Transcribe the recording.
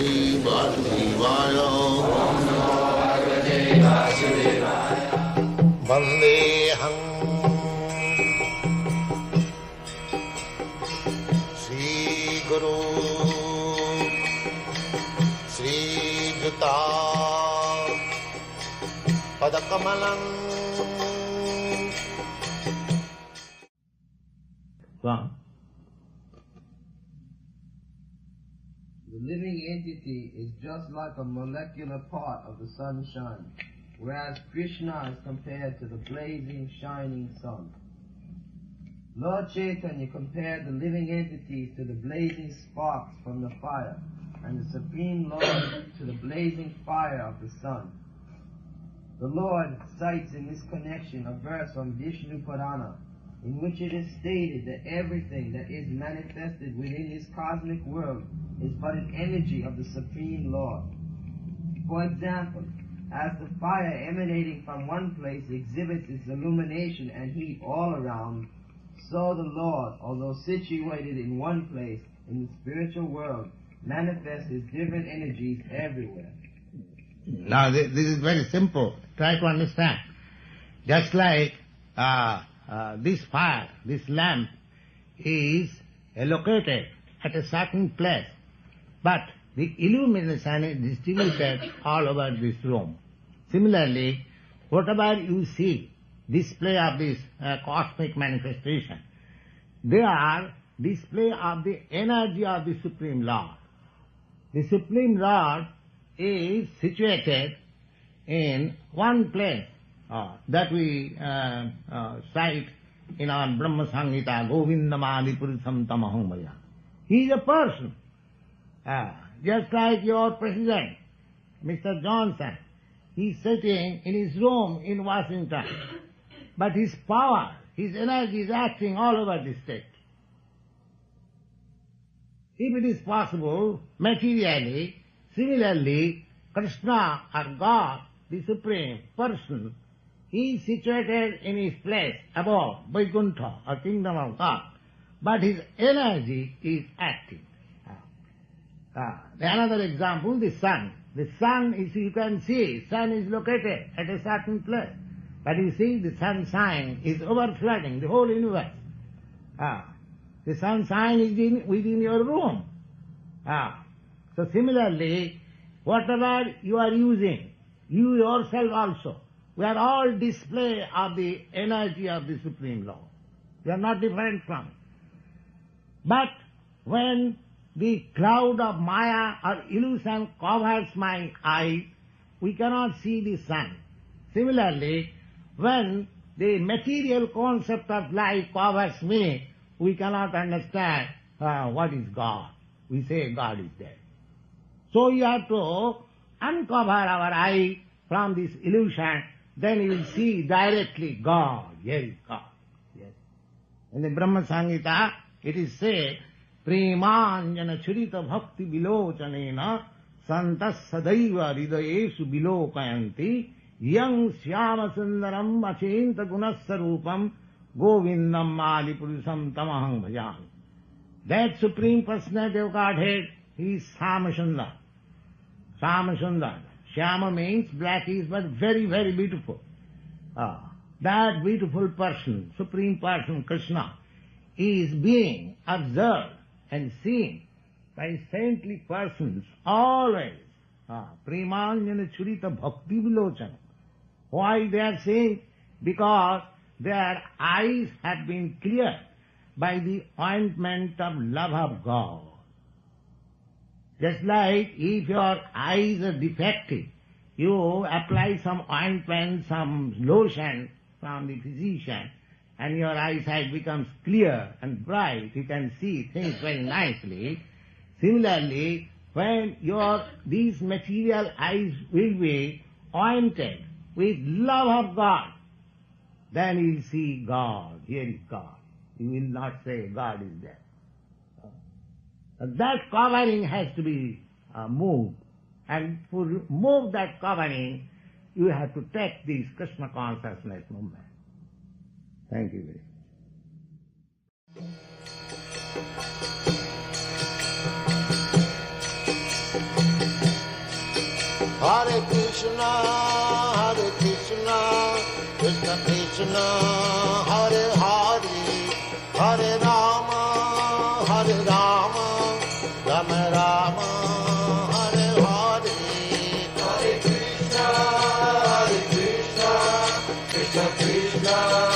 Shri Vasudevaya. Vandeham Shri Guru Shri Juta Padakamalam. One. The living entity is just like a molecular part of the sunshine, whereas Krishna is compared to the blazing, shining sun. Lord Chaitanya compared the living entities to the blazing sparks from the fire, and the Supreme Lord to the blazing fire of the sun. The Lord cites in this connection a verse from Vishnu Purana, in which it is stated that everything that is manifested within this cosmic world is but an energy of the Supreme Lord. For example, as the fire emanating from one place exhibits its illumination and heat all around, so the Lord, although situated in one place in the spiritual world, manifests his different energies everywhere. Now this is very simple. Try to understand. Just like this fire, this lamp is located at a certain place, but the illumination is distributed all over this room. Similarly, whatever you see, display of this cosmic manifestation, they are display of the energy of the Supreme Lord. The Supreme Lord is situated in one place that we cite in our Brahma Samhita, Govindamadi Purusham Tamaham Maya. He is a person, just like your president, Mr. Johnson. He is sitting in his room in Washington, but his power, his energy is acting all over the state. If it is possible, materially, similarly, Krishna or God, the Supreme Person, he is situated in his place above, Vaikuntha, or kingdom of God, but his energy is active. Another example, the sun. The sun is, you can see, sun is located at a certain place, but you see the sunshine is overflowing the whole universe. The sunshine is within your room. So similarly, whatever you are using, you yourself also, we are all display of the energy of the Supreme Lord. We are not different from it. But when the cloud of Maya or illusion covers my eye, we cannot see the sun. Similarly, when the material concept of life covers me, we cannot understand what is God. We say God is there. So you have to uncover our eye from this illusion, then you will see directly God. Here is God. Yes. In the Brahma Samhita, it is said, Premanjana churita bhakti vilochanena santas sadaiva hridayeshu vilokayanti yang syama sundaram achinta gunasarupam govindam mali purusham tamaham bhajan. That Supreme Personality of Godhead, he is Samasundar. Samasundar. Shyama means black is, but very, very beautiful. That beautiful person, Supreme Person, Krishna, is being observed and seen by saintly persons always. Premanjana churita bhakti vilocana. Why they are saying? Because their eyes have been cleared by the ointment of love of God. Just like if your eyes are defective, you apply some ointment, some lotion from the physician, and your eyesight becomes clear and bright, you can see things very nicely. Similarly, when these material eyes will be ointed with love of God, then you will see God. Here is God. You will not say God is there. That covering has to be moved. And to move that covering, you have to take this Krishna consciousness movement. Thank you very much. Krishna, Krishna Krishna, Hare Hare, Hare Rama, Rama Rama, Hare Hare. Hare Krishna, Krishna Krishna.